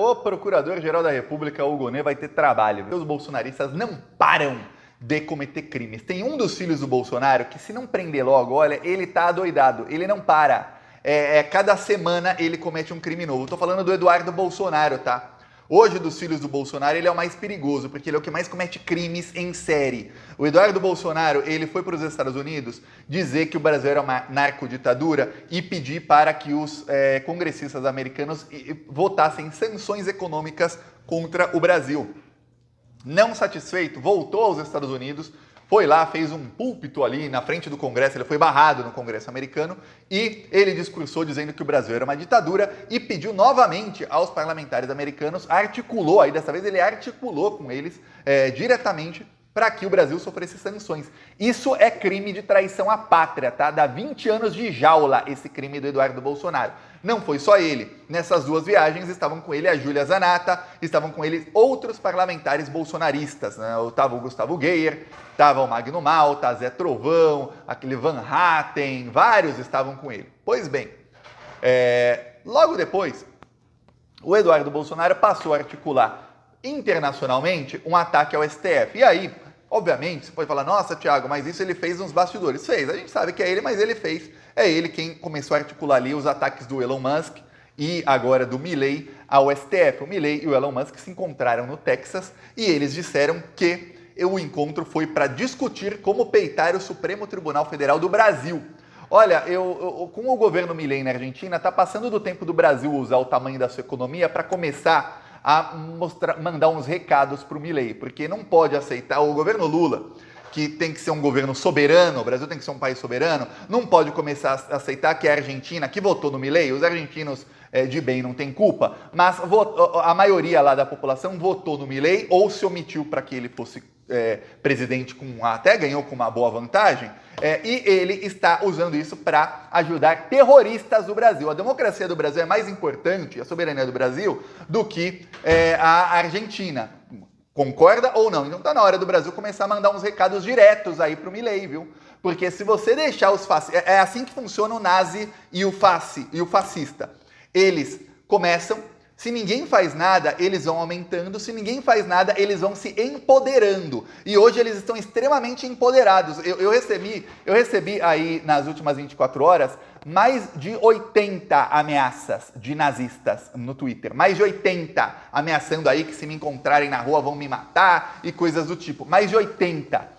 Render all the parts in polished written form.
O Procurador-Geral da República, Hugo Gonet, vai ter trabalho. Os bolsonaristas não param de cometer crimes. Tem um dos filhos do Bolsonaro que, se não prender logo, olha, ele tá adoidado, ele não para. Cada semana ele comete um crime novo. Tô falando do Eduardo Bolsonaro, tá? Hoje, dos filhos do Bolsonaro, ele é o mais perigoso, porque ele é o que mais comete crimes em série. O Eduardo Bolsonaro, ele foi para os Estados Unidos dizer que o Brasil era uma narcoditadura e pedir para que os congressistas americanos votassem sanções econômicas contra o Brasil. Não satisfeito, voltou aos Estados Unidos, foi lá, fez um púlpito ali na frente do Congresso, ele foi barrado no Congresso americano e ele discursou dizendo que o Brasil era uma ditadura e pediu novamente aos parlamentares americanos, dessa vez ele articulou com eles diretamente para que o Brasil sofresse sanções. Isso é crime de traição à pátria, tá? Dá 20 anos de jaula esse crime do Eduardo Bolsonaro. Não foi só ele. Nessas duas viagens estavam com ele a Júlia Zanatta, estavam com ele outros parlamentares bolsonaristas, né? Estava o Gustavo Geyer, estava o Magno Malta, Zé Trovão, aquele Van Hatten, vários estavam com ele. Pois bem, logo depois, o Eduardo Bolsonaro passou a articular internacionalmente um ataque ao STF. E aí, obviamente, você pode falar, nossa, Thiago, mas isso ele fez nos bastidores. Fez, a gente sabe que é ele, mas ele fez. É ele quem começou a articular ali os ataques do Elon Musk e agora do Milei ao STF. O Milei e o Elon Musk se encontraram no Texas e eles disseram que o encontro foi para discutir como peitar o Supremo Tribunal Federal do Brasil. Olha, com o governo Milei na Argentina, está passando do tempo do Brasil usar o tamanho da sua economia para começar a mandar uns recados para o Milei, porque não pode aceitar o governo Lula, que tem que ser um governo soberano, o Brasil tem que ser um país soberano, não pode começar a aceitar que a Argentina, que votou no Milei, os argentinos de bem não tem culpa, mas a maioria lá da população votou no Milei ou se omitiu para que ele fosse presidente, até ganhou com uma boa vantagem, e ele está usando isso para ajudar terroristas do Brasil. A democracia do Brasil é mais importante, a soberania do Brasil, do que a Argentina. Concorda ou não? Então está na hora do Brasil começar a mandar uns recados diretos aí pro Milei, viu? Porque se você deixar os fascistas... É assim que funciona o nazi e o fascista. Eles começam... Se ninguém faz nada, eles vão aumentando. Se ninguém faz nada, eles vão se empoderando. E hoje eles estão extremamente empoderados. Eu recebi aí nas últimas 24 horas mais de 80 ameaças de nazistas no Twitter. Mais de 80 ameaçando aí que se me encontrarem na rua vão me matar e coisas do tipo. Mais de 80.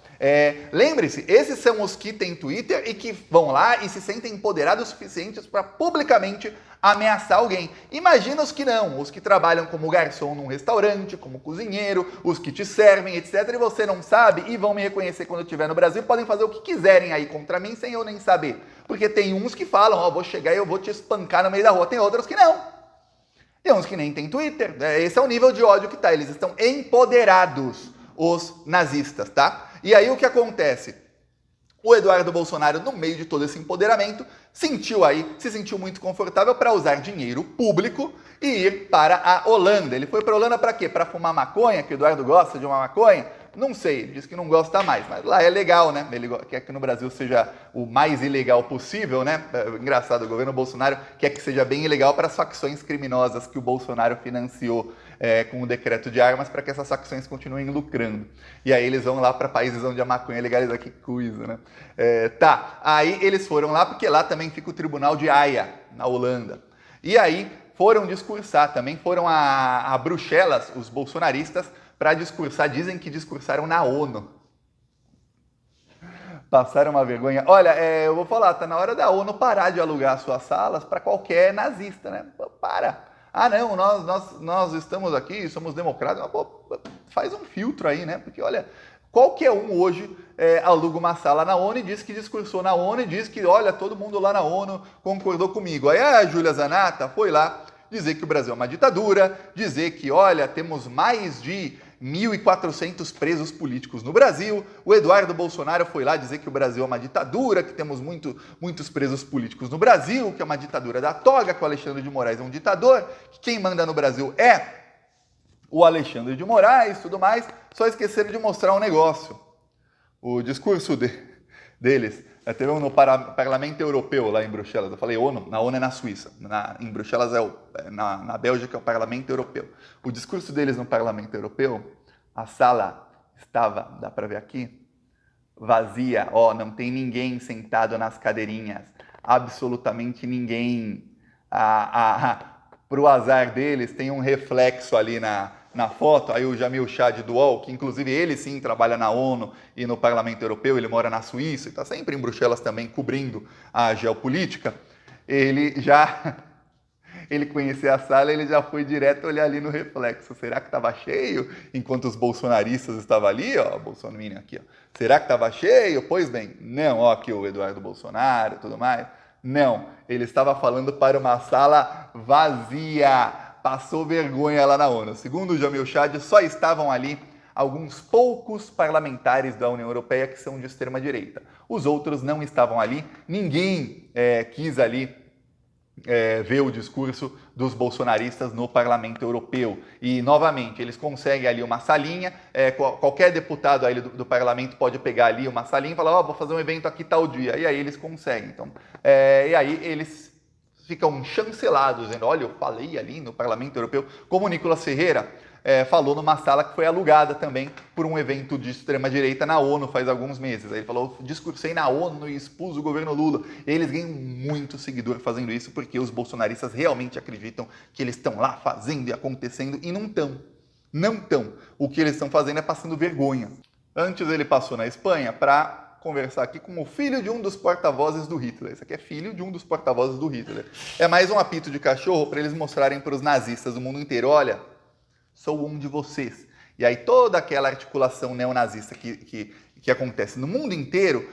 Lembre-se, esses são os que têm Twitter e que vão lá e se sentem empoderados o suficientes para publicamente ameaçar alguém. Imagina os que não, os que trabalham como garçom num restaurante, como cozinheiro, os que te servem, etc. E você não sabe e vão me reconhecer quando eu estiver no Brasil, podem fazer o que quiserem aí contra mim sem eu nem saber. Porque tem uns que falam, vou chegar e eu vou te espancar no meio da rua. Tem outros que não. Tem uns que nem tem Twitter. Esse é o nível de ódio que tá. Eles estão empoderados, os nazistas, tá? E aí o que acontece? O Eduardo Bolsonaro, no meio de todo esse empoderamento, se sentiu muito confortável para usar dinheiro público e ir para a Holanda. Ele foi para a Holanda para quê? Para fumar maconha, que o Eduardo gosta de uma maconha? Não sei, diz que não gosta mais, mas lá é legal, né? Ele quer que no Brasil seja o mais ilegal possível, né? Engraçado, o governo Bolsonaro quer que seja bem ilegal para as facções criminosas que o Bolsonaro financiou com o decreto de armas para que essas facções continuem lucrando. E aí eles vão lá para países onde a maconha é legalizada, que coisa, né? Aí eles foram lá porque lá também fica o Tribunal de Haia, na Holanda. E aí foram discursar também, foram a Bruxelas, os bolsonaristas, para discursar, dizem que discursaram na ONU. Passaram uma vergonha. Olha, eu vou falar, tá na hora da ONU parar de alugar suas salas para qualquer nazista, né? Para. Não, nós estamos aqui, somos democratas. Mas, faz um filtro aí, né? Porque, olha, qualquer um hoje aluga uma sala na ONU e diz que discursou na ONU e diz que, olha, todo mundo lá na ONU concordou comigo. Aí a Júlia Zanatta foi lá dizer que o Brasil é uma ditadura, dizer que, olha, temos mais de 1.400 presos políticos no Brasil. O Eduardo Bolsonaro foi lá dizer que o Brasil é uma ditadura, que temos muitos presos políticos no Brasil, que é uma ditadura da toga, que o Alexandre de Moraes é um ditador, que quem manda no Brasil é o Alexandre de Moraes, tudo mais. Só esqueceram de mostrar um negócio. O discurso deles Teve um no Parlamento Europeu, lá em Bruxelas. Eu falei ONU, na ONU é na Suíça. Em Bruxelas na Bélgica é o Parlamento Europeu. O discurso deles no Parlamento Europeu, a sala estava, dá para ver aqui, vazia. Não tem ninguém sentado nas cadeirinhas. Absolutamente ninguém. Pro azar deles, tem um reflexo ali na foto, aí o Jamil Chad do UOL, que inclusive ele sim trabalha na ONU e no Parlamento Europeu, ele mora na Suíça e está sempre em Bruxelas também cobrindo a geopolítica, ele conhecia a sala, ele já foi direto olhar ali no reflexo. Será que estava cheio? Enquanto os bolsonaristas estavam ali, Bolsonaro aqui, será que estava cheio? Pois bem, não, aqui o Eduardo Bolsonaro e tudo mais. Não, ele estava falando para uma sala vazia. Passou vergonha lá na ONU. Segundo o Jamil Chad, só estavam ali alguns poucos parlamentares da União Europeia que são de extrema-direita. Os outros não estavam ali. Ninguém quis ali ver o discurso dos bolsonaristas no Parlamento Europeu. E, novamente, eles conseguem ali uma salinha, qualquer deputado aí do parlamento pode pegar ali uma salinha e falar, vou fazer um evento aqui tal dia, e aí eles conseguem. Então, e aí eles ficam chancelados, dizendo, olha, eu falei ali no Parlamento Europeu, como o Nicolas Ferreira falou numa sala que foi alugada também por um evento de extrema-direita na ONU faz alguns meses. Aí ele falou, discursei na ONU e expus o governo Lula. E eles ganham muito seguidor fazendo isso, porque os bolsonaristas realmente acreditam que eles estão lá fazendo e acontecendo, e não estão. Não estão. O que eles estão fazendo é passando vergonha. Antes ele passou na Espanha para conversar aqui com o filho de um dos porta-vozes do Hitler. Esse aqui é filho de um dos porta-vozes do Hitler. É mais um apito de cachorro para eles mostrarem para os nazistas do mundo inteiro, olha, sou um de vocês. E aí toda aquela articulação neonazista que acontece no mundo inteiro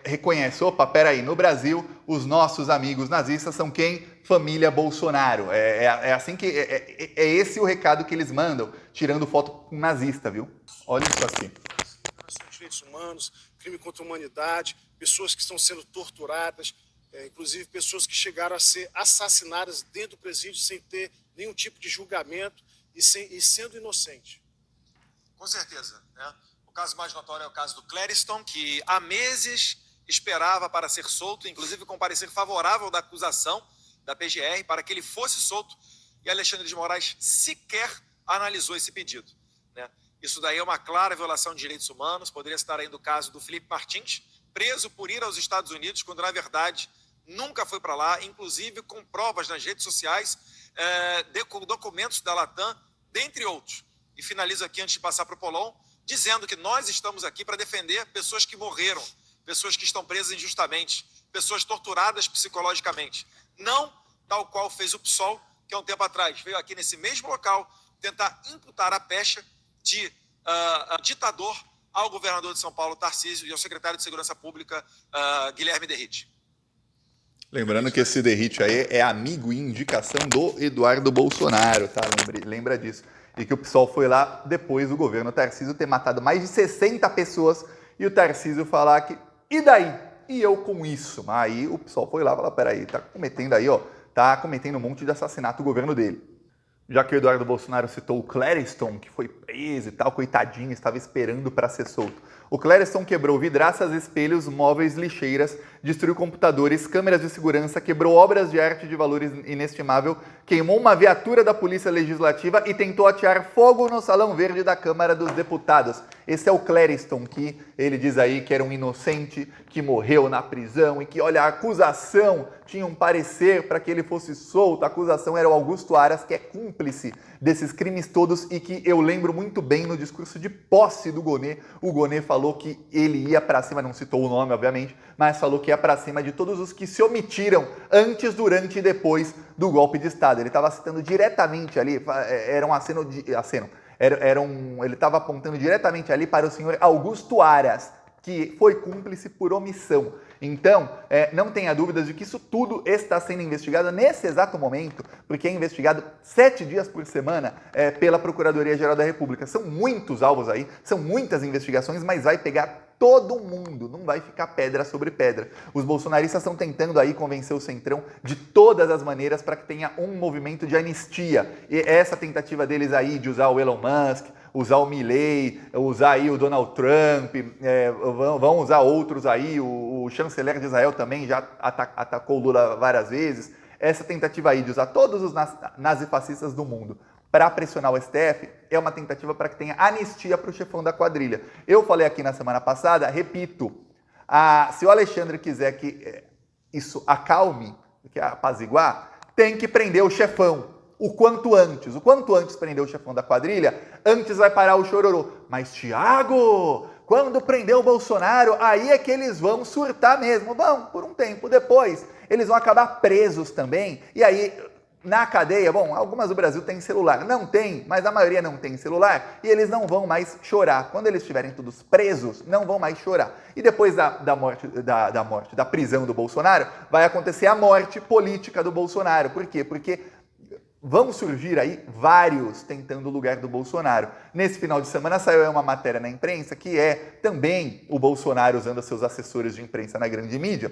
reconhece, opa, peraí, no Brasil os nossos amigos nazistas são quem? Família Bolsonaro. Assim que é esse o recado que eles mandam, tirando foto com nazista, viu? Olha isso aqui. Direitos humanos, crime contra a humanidade, pessoas que estão sendo torturadas, inclusive pessoas que chegaram a ser assassinadas dentro do presídio sem ter nenhum tipo de julgamento e sendo inocente. Com certeza, né? O caso mais notório é o caso do Clériston, que há meses esperava para ser solto, inclusive com parecer favorável da acusação da PGR para que ele fosse solto, e Alexandre de Moraes sequer analisou esse pedido, né? Isso daí é uma clara violação de direitos humanos. Poderia citar ainda o caso do Felipe Martins, preso por ir aos Estados Unidos, quando na verdade nunca foi para lá, inclusive com provas nas redes sociais, documentos da Latam, dentre outros. E finalizo aqui, antes de passar para o Polon, dizendo que nós estamos aqui para defender pessoas que morreram, pessoas que estão presas injustamente, pessoas torturadas psicologicamente. Não tal qual fez o PSOL, que há um tempo atrás veio aqui nesse mesmo local tentar imputar a pecha de ditador ao governador de São Paulo, Tarcísio, e ao secretário de Segurança Pública, Guilherme Derrite. Lembrando que esse Derrite aí é amigo e indicação do Eduardo Bolsonaro, tá? Lembra disso. E que o PSOL foi lá depois do governo Tarcísio ter matado mais de 60 pessoas e o Tarcísio falar que, e daí? E eu com isso? Aí o PSOL foi lá e falou, peraí, tá cometendo um monte de assassinato o governo dele. Já que o Eduardo Bolsonaro citou o Clériston, que foi preso e tal, coitadinho, estava esperando para ser solto. O Clériston quebrou vidraças, espelhos, móveis, lixeiras, destruiu computadores, câmeras de segurança, quebrou obras de arte de valor inestimável, queimou uma viatura da Polícia Legislativa e tentou atear fogo no Salão Verde da Câmara dos Deputados. Esse é o Clériston, que ele diz aí que era um inocente, que morreu na prisão e que, olha, a acusação tinha um parecer para que ele fosse solto. A acusação era o Augusto Aras, que é cúmplice desses crimes todos e que eu lembro muito bem no discurso de posse do Gonê. O Gonê falou que ele ia para cima, não citou o nome, obviamente, mas falou que ia para cima de todos os que se omitiram antes, durante e depois do golpe de Estado. Ele estava citando diretamente ali, era um aceno. Ele estava apontando diretamente ali para o senhor Augusto Aras, que foi cúmplice por omissão. Então, não tenha dúvidas de que isso tudo está sendo investigado nesse exato momento, porque é investigado 7 dias por semana pela Procuradoria-Geral da República. São muitos alvos aí, são muitas investigações, mas vai pegar todo mundo, não vai ficar pedra sobre pedra. Os bolsonaristas estão tentando aí convencer o Centrão de todas as maneiras para que tenha um movimento de anistia. E essa tentativa deles aí de usar o Elon Musk, usar o Milley, usar aí o Donald Trump, vão usar outros aí, o o chanceler de Israel também já atacou Lula várias vezes. Essa tentativa aí de usar todos os nazifascistas do mundo para pressionar o STF é uma tentativa para que tenha anistia para o chefão da quadrilha. Eu falei aqui na semana passada, repito, se o Alexandre quiser que isso acalme, que apaziguar, tem que prender o chefão o quanto antes. O quanto antes prender o chefão da quadrilha, antes vai parar o chororô. Mas, Thiago, quando prender o Bolsonaro, aí é que eles vão surtar mesmo. Bom, por um tempo depois, eles vão acabar presos também. E aí, na cadeia, bom, algumas do Brasil têm celular. Não tem, mas a maioria não tem celular. E eles não vão mais chorar. Quando eles estiverem todos presos, não vão mais chorar. E depois da prisão do Bolsonaro, vai acontecer a morte política do Bolsonaro. Por quê? Porque vão surgir aí vários tentando o lugar do Bolsonaro. Nesse final de semana saiu uma matéria na imprensa que é também o Bolsonaro usando seus assessores de imprensa na grande mídia,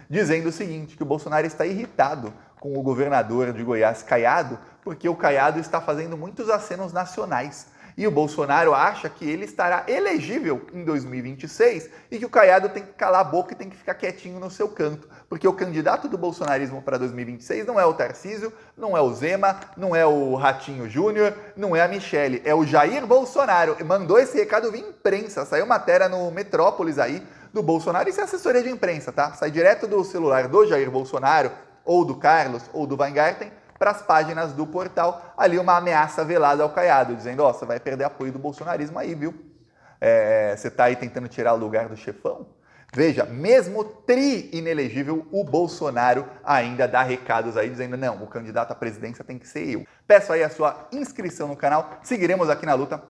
dizendo o seguinte, que o Bolsonaro está irritado com o governador de Goiás, Caiado, porque o Caiado está fazendo muitos acenos nacionais. E o Bolsonaro acha que ele estará elegível em 2026 e que o Caiado tem que calar a boca e tem que ficar quietinho no seu canto. Porque o candidato do bolsonarismo para 2026 não é o Tarcísio, não é o Zema, não é o Ratinho Júnior, não é a Michele, é o Jair Bolsonaro. E mandou esse recado via imprensa, saiu matéria no Metrópolis aí do Bolsonaro. Isso é assessoria de imprensa, tá? Sai direto do celular do Jair Bolsonaro, ou do Carlos, ou do Weingarten, para as páginas do portal, ali uma ameaça velada ao Caiado, dizendo, ó, você vai perder apoio do bolsonarismo aí, viu? Você tá aí tentando tirar o lugar do chefão? Veja, mesmo inelegível, o Bolsonaro ainda dá recados aí, dizendo, não, o candidato à presidência tem que ser eu. Peço aí a sua inscrição no canal, seguiremos aqui na luta